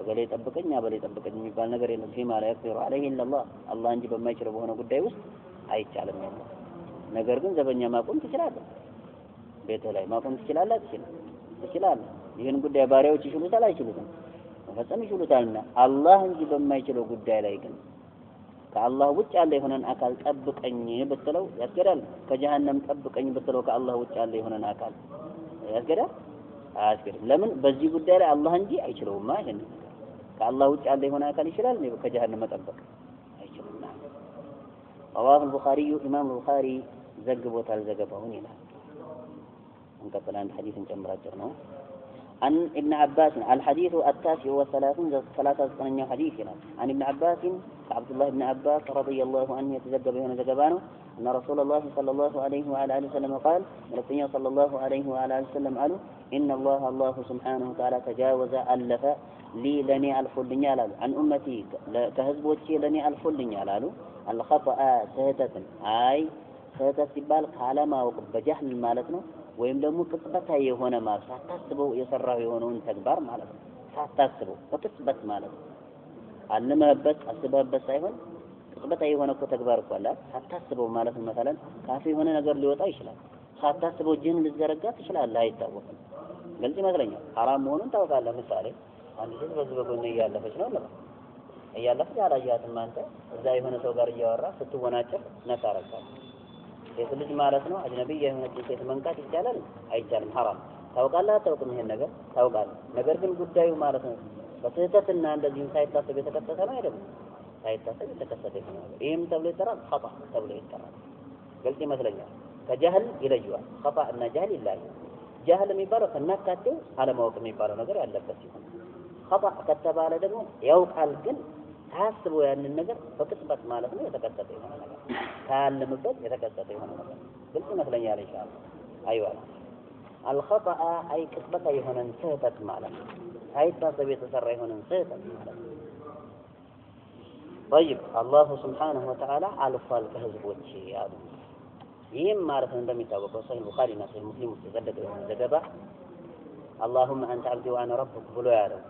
በሌ ጠብቀኝ አበሌ ጠብቀኝ የሚባል ነገር የለም ፊማ ላ يقدر عليه الا الله አላህ እንጂ በማይችለው በሆነ ጉዳይ ውስጥ አይቻልም ማለት ነገር ግን ዘበኛ ማቆም ትችላለህ ቤት ላይ ማቆም ትችላለህ ይሄን ጉዳይ ባሪያዎች ይችሉታል አይችሉትም መፈጸም ይችሉታልና አላህ እንጂ በማይችለው ጉዳይ ላይ ግን ከአላህ ውጭ ያለ የሆነን አካል ጠብቀኝ ብትለው ያስገዳል ከጀሃነም ጠብቀኝ ብትለው ከአላህ ውጭ ያለ የሆነን አካል ያስገዳል አያስገድም ለምን በዚህ ጉዳይ ላይ አላህ እንጂ አይችለውም ማለት ነው ከአላህ ውጭ ያለ የሆነ አካል ይችላል ነው ከጀሃነም መጠበቅ አይችልም رواه البخاري امام البخاري ዘግቦታል ዘገባውን ይላል እንቀጥል አንድ ሐዲስ እንጨምራቸው ነው عن ابن عباس الحديث 39 حديثنا عن ابن عباس عبد الله بن عباس رضي الله عنه يتذكر هنا زجبانه أن رسول الله صلى الله عليه وعلى آله وسلم قال رسول صلى الله عليه وعلى آله وسلم قالوا إن الله سبحانه وتعالى تجاوز ألف لي لني ألف الدنيا عن أمتي كهزب وجهي لني ألف الدنيا الخطأ سهتة أي سهتة تبال كالما بجهل مالتنا ወይም ደግሞ ቅጽበታዊ የሆነ ማለት ሳታስበው የሰራው የሆነውን ተግባር ማለት ነው ሳታስበው በቅጽበት ማለት ነው አለመበት አስበበት ሳይሆን ቅጽበታዊ የሆነ ተግባር እኮ አለ ሳታስበው ማለት ነው مثلا ካፌ የሆነ ነገር ሊወጣ ይችላል ሳታስበው ጅን ልዘረጋ ትችላለህ አይታወቅም ግልጽ ይመስለኛል حرام መሆኑን ታውቃለህ ምሳሌ አንድ ሴት በዚህ በጎን እያለፈች ነው ለምን እያለፈች ያላያትም አንተ እዛ የሆነ ሰው ጋር እያወራ ስትወናጨፍ ነካረካል የልጅ ማለት ነው አጅነቢ የሆነች ሴት መንካት ይቻላል አይቻልም حرام ታውቃለህ አታውቅም ይሄን ነገር ታውቃለህ ነገር ግን ጉዳዩ ማለት ነው በስህተትና እንደዚህ ሳይታሰብ የተከሰተ ነው አይደለም ሳይታሰብ የተከሰተ ነው ይሄም ተብሎ ይጠራል خطأ ተብሎ ይጠራል ግልጽ ይመስለኛል ከጀህል ይለያል خطأ እና ጀህል ይለያል ጀህል የሚባለው ከናካቴው አለማወቅ የሚባለው ነገር ያለበት ሲሆን خطأ ከተባለ ደግሞ ያውቃል ግን ታስቦ ያንን ነገር በቅጽበት ማለት ነው የተከሰተ ይሆናል ነገር ካለምበት የተከሰተ ይሆናል ነገር ግልጽ ይመስለኛል ኢንሻአላህ አይዋ الخطأ اي ቅጽበታ የሆነን ስህተት ማለት ነው ሳይታሰብ የተሰራ የሆነን ስህተት ማለት ነው طيب الله سبحانه وتعالى አልፏል ከህዝቦች ያሉ ይህም ማለት ነው እንደሚታወቀው ሰሂህ ቡኻሪ እና ሰሂህ ሙስሊም ተዘገበ ዘገባ اللهم انت عبدي وانا ربك ብሎ ያለው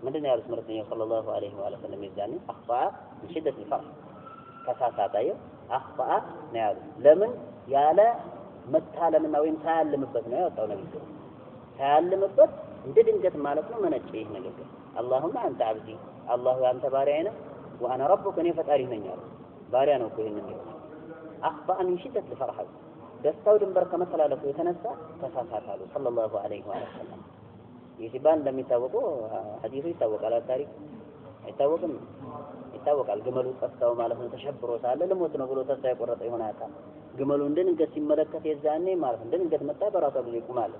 ምንድን ነው ያሉት መልእክተኛው ሰለላሁ ዐለይሂ ወሰለም ይዛኔ አኽፋአ በሽደት الفرح ከሳሳታየው አኽፋአ ነው ያሉት ለምን ያለ መታለምና ወይም ሳያልምበት ነው ያወጣው ነብዩ ሳያልምበት እንደ ድንገት ማለት ነው መነጨ ይሄ ነገር اللهم انت عبدي الله አንተ ባሪያዬ ነህ وانا ربك እኔ ፈጣሪ ነኝ አለ ባሪያ ነው እኮ ይሄንን ነው አኽፋአ من شدة الفرح ደስታው ድንበር ከመተላለፉ የተነሳ ተሳሳታሉ ሰለላሁ ዐለይሂ ወሰለም ይሲባን እንደሚታወቀው ሐዲሱ ይታወቃል ታሪክ አይታወቅም ይታወቃል ግመሉ ጠፍታው ማለት ነው ተሸብሮ ሳለ ለሞት ነው ብሎ ተስፋ የቆረጠ ይሆን አካል ግመሉ እንደንገት ሲመለከት የዛኔ ማለት እንደንገት መጣ በራሱ ጊዜ ይቆማል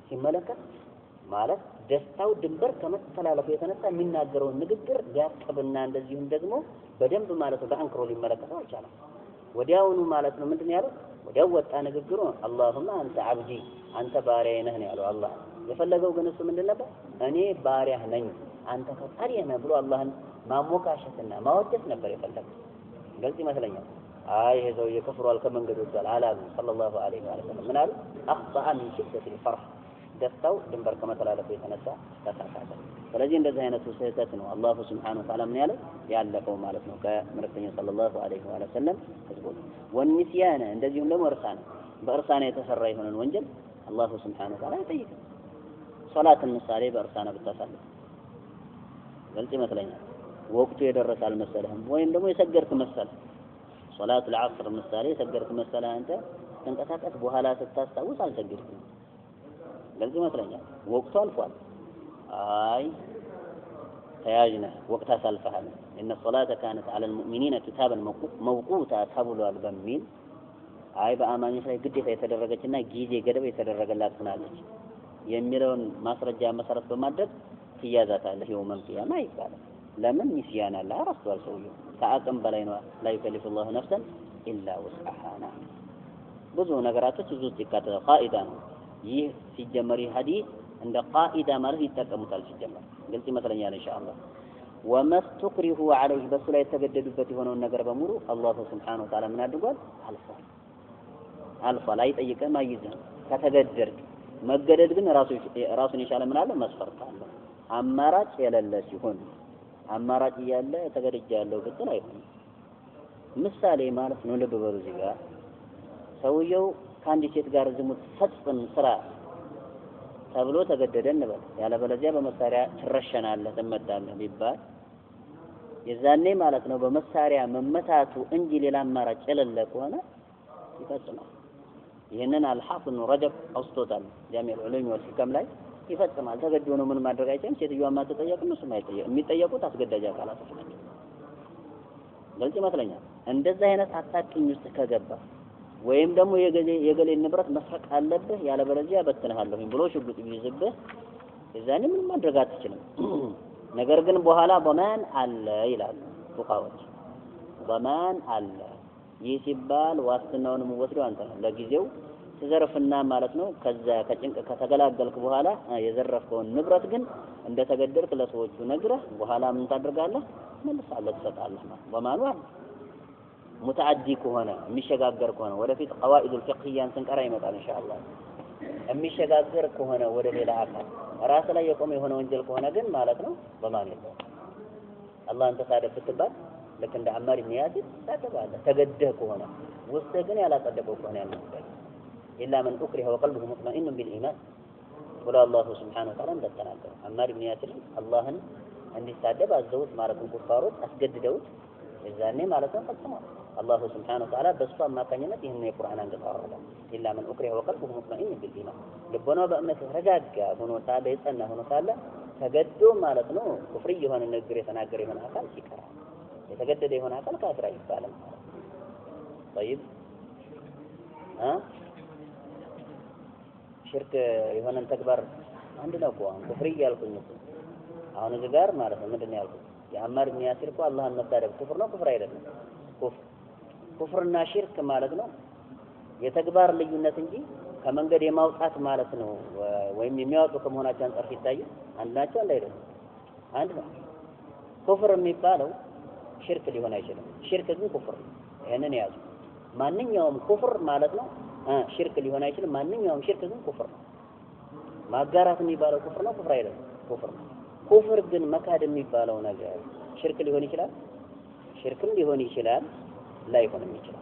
ሲመለከት ማለት ደስታው ድንበር ከመተላለፉ የተነሳ የሚናገረውን ንግግር ሊያቀብና እንደዚሁም ደግሞ በደንብ ማለት ነው በአንክሮ ሊመለከተው አልቻለም። ወዲያውኑ ማለት ነው ምንድነው ያለው? ወዲያው ወጣ ንግግሩ አላሁማ አንተ አብዲ አንተ ባሪያዬ ነህ ነው ያለው። አላህ የፈለገው ግን እሱ ምንድን ነበር? እኔ ባሪያህ ነኝ አንተ ፈጣሪዬ ነህ ብሎ አላህን ማሞካሸትና ማወደስ ነበር የፈለገው። ግልጽ ይመስለኛል። አይ ይሄ ሰውዬ ከፍሯል ከመንገድ ወጥቷል አላሉ ሰለላሁ ዐለይሂ ወሰለም። ምን አሉ? አኽጠአ ሚን ሽደት الفرح ደስታው ድንበር ከመተላለፉ የተነሳ ተሳሳተ። ስለዚህ እንደዚህ አይነቱ ስህተት ነው አላሁ ሱብሓነሁ ወተዓላ ምን ያለው ያለፈው ማለት ነው ከመልእክተኛው ሰለላሁ ዐለይሂ ወሰለም ህዝቦች ወንሲያነ እንደዚሁም ደግሞ እርሳና በእርሳና የተሰራ የሆነን ወንጀል አላሁ ሱብሓነሁ ወተዓላ አይጠይቅም። ሶላትን ምሳሌ በእርሳና ብታሳልፍ ግልጽ ይመስለኛል። ወቅቱ የደረሰ አልመሰለህም ወይም ደግሞ የሰገድክ መሰለህ ሶላት العصر ምሳሌ የሰገድክ መሰለህ አንተ ተንቀሳቀስ በኋላ ስታስታውስ አልሰገድክም ግልጽ ይመስለኛል። ወቅቱ አልፏል። አይ ተያዥነ ወቅት አሳልፈሃል ان الصلاه كانت على المؤمنين كتابا موقوتا ተብሏል በሚል አይ በአማኞች ላይ ግዴታ የተደረገችና ጊዜ ገደብ የተደረገላት ሆናለች የሚለውን ማስረጃ መሰረት በማድረግ ትያዛታለህ የውመል ቂያማ ይባላል። ለምን ንስያን አለ አረስተዋል ሰውየው ከአቅም በላይ ነው لا يكلف الله نفسا الا وسعها ብዙ ነገራቶች እዚህ ውስጥ ይካተታል። ቃኢዳ ነው ይህ ሲጀመር ሐዲስ እንደ ቃኢዳ ማለት ይጠቀሙታል ሲጀመር ግልጽ ይመስለኛል ኢንሻአላህ። ወመስተክሪሁ عليه በሱ ላይ የተገደዱበት የሆነውን ነገር በሙሉ አላሁ ሱብሓነሁ ወተዓላ ምን አድርጓል? አልፏል። አይጠይቅም አይይዝም። ከተገደድክ መገደድ ግን ራሱን የቻለ ምን አለ መስፈርት አለ። አማራጭ የሌለ ሲሆን አማራጭ እያለ ተገድጃለሁ ብትል አይሆንም። ምሳሌ ማለት ነው ልብ በሉ እዚህ ጋር ሰውየው ከአንድ ሴት ጋር ዝሙት ፈጽም ስራ ተብሎ ተገደደ እንበል። ያለበለዚያ በመሳሪያ ትረሸናለህ ትመታለህ ቢባል የዛኔ ማለት ነው በመሳሪያ መመታቱ እንጂ ሌላ አማራጭ የሌለ ከሆነ ይፈጽማል። ይሄንን አልሐፊዝ ኢብኑ ረጀብ አውስቶታል ጃሚዕ ዑሉም ወልሂከም ላይ ይፈጽማል። ተገዶ ነው ምን ማድረግ አይችልም። ሴትዮዋ ማትጠየቅ እነሱ ማይጠየቅ የሚጠየቁት አስገዳጅ አካላቶች ናቸው። ግልጽ ይመስለኛል። እንደዚህ አይነት አጣጥኝ ውስጥ ከገባ ወይም ደግሞ የገሌ ንብረት መስረቅ አለብህ ያለበለዚያ በትነሃለሁኝ ብሎ ሽጉጥ ቢይዝብህ የዛኔ ምን ማድረግ አትችልም። ነገር ግን በኋላ በማን አለ ይላሉ ፉቃዎች። በማን አለ ይህ ሲባል ዋስትናውን ወስደው አንተ ነው ለጊዜው ትዘርፍና ማለት ነው ከዛ ከጭንቅ ከተገላገልክ በኋላ የዘረፍከውን ንብረት ግን እንደተገደልክ ለሰዎቹ ነግረህ በኋላ ምን ታደርጋለህ? መልሳለህ ትሰጣለህ ማለት በማኑ አለ። ሙተዓዲ ከሆነ የሚሸጋገር ከሆነ ወደፊት ቀዋኢዱል ፊቅሂያን ስንቀራ ይመጣል ኢንሻአላህ። የሚሸጋገር ከሆነ ወደ ሌላ አካል ራስ ላይ የቆመ የሆነ ወንጀል ከሆነ ግን ማለት ነው በማን ይለው አላህን ተሳደብ ብትባል ልክ እንደ አማር ኢብኑ ያሲር ታደባለህ ተገደህ ከሆነ ውስጥ ግን ያላጸደቀው ከሆነ ያለው ኢላ መን ኡክሪሀ ወቀልቡሁ ሙጥመኢኑን ቢልኢማን ወላ አላሁ ሱብሓነሁ ወተዓላ እንደተናገረ አማር ኢብኑ ያሲር አላህን እንዲሳደብ አዘውት ማለትም ኩፋሮች አስገድደውት የዛኔ ማለት ነው ፈጽሟል። አላሁ ሱብሓነሁ ወተዓላ በሱ አማካኝነት ይህን የቁርአን አንቀጽ አወረደ። ኢላ መን ኡክሪሀ ወቀልቡሁ ሙጥመኢኑን ቢልኢማን ልቦናው በእምነት የተረጋጋ ሆኖ ሳለ የጸና ሆኖ ሳለ ተገዶ ማለት ነው ኩፍር የሆነ ንግግር የተናገረ የሆነ አካል ሲቀራ የተገደደ የሆነ አካል ካፍር አይባልም። طيب ሽርክ የሆነን ተግባር አንድ ነው እኮ ኩፍር ያልኩኝ እኮ አሁን እዚህ ጋር ማለት ነው ምንድነው ያልኩት? የአማር ኢብኑ ያሲር እኮ አላህን መሳደብ ኩፍር ነው ኩፍር አይደለም? ኩፍርና ሽርክ ማለት ነው የተግባር ልዩነት እንጂ ከመንገድ የማውጣት ማለት ነው ወይም የሚያወጡ ከመሆናቸው አንፃር ሲታይ አንድ ናቸው አይደለም? አንድ ነው። ኩፍር የሚባለው ሽርክ ሊሆን አይችልም። ሽርክ ግን ኩፍር ነው። ይሄንን ያዙ። ማንኛውም ኩፍር ማለት ነው ሽርክ ሊሆን አይችልም። ማንኛውም ሽርክ ግን ኩፍር ነው። ማጋራት የሚባለው ኩፍር ነው ኩፍር አይደለም? ኩፍር ነው። ኩፍር ግን መካድ የሚባለው ነገር ሽርክ ሊሆን ይችላል። ሽርክም ሊሆን ይችላል ላይሆንም ይችላል።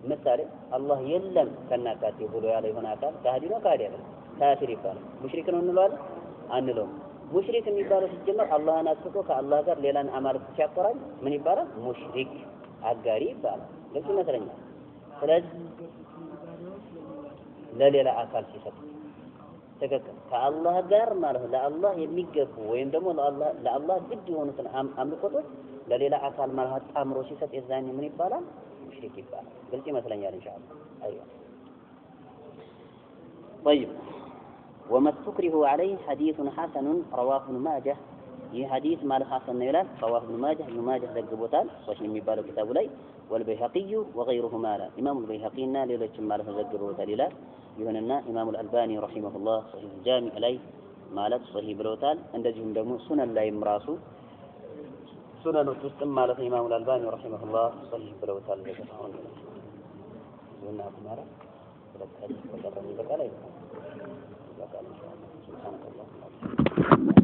ምሳሌ አላህ የለም ከናካቴው ብሎ ያለ የሆነ አካል ካህዲ ነው ካህዲ አይደለም? ካፊር ይባላል። ሙሽሪክ ነው እንለዋለን አንለውም? ሙሽሪክ የሚባለው ሲጀመር አላህን አጥቶ ከአላህ ጋር ሌላን አማልክት ሲያቆራኝ ምን ይባላል? ሙሽሪክ አጋሪ ይባላል። ግልጽ ይመስለኛል። ስለዚህ ለሌላ አካል ሲሰጥ ትክክል ከአላህ ጋር ማለት ለአላህ የሚገቡ ወይም ደግሞ ለአላህ ግድ የሆኑትን አምልኮቶች ለሌላ አካል ማለት አምሮ ሲሰጥ የዛኔ ምን ይባላል? ሙሽሪክ ይባላል። ግልጽ ይመስለኛል ኢንሻአላህ። አይዋ طيب وما استكره عليه حديث حسن رواه ابن ماجه ይህ ሐዲስ ማለት ሐሰን ነው ይላል رواه ابن ماجه ዘግቦታል ሶሒህ የሚባለው ኪታቡ ላይ والبيهقي وغيرهما لا ኢማሙ البيهقي እና ሌሎችም ማለት ዘግበውታል ይላል ይሁንና ኢማሙ الألباني رحمه الله صحيح الجامع ላይ ማለት ሶሒህ ብለውታል እንደዚሁም ደግሞ ሱነን ላይም ራሱ ሱነኖች ውስጥም ማለት ኢማሙ الألباني رحمه الله صحيح ብለውታል ዘገባውን ይሁንና ኩማራ ስለዚህ በቀረኝ በቃ ላይ በቃ ኢንሻአላህ ሱብሃንአላህ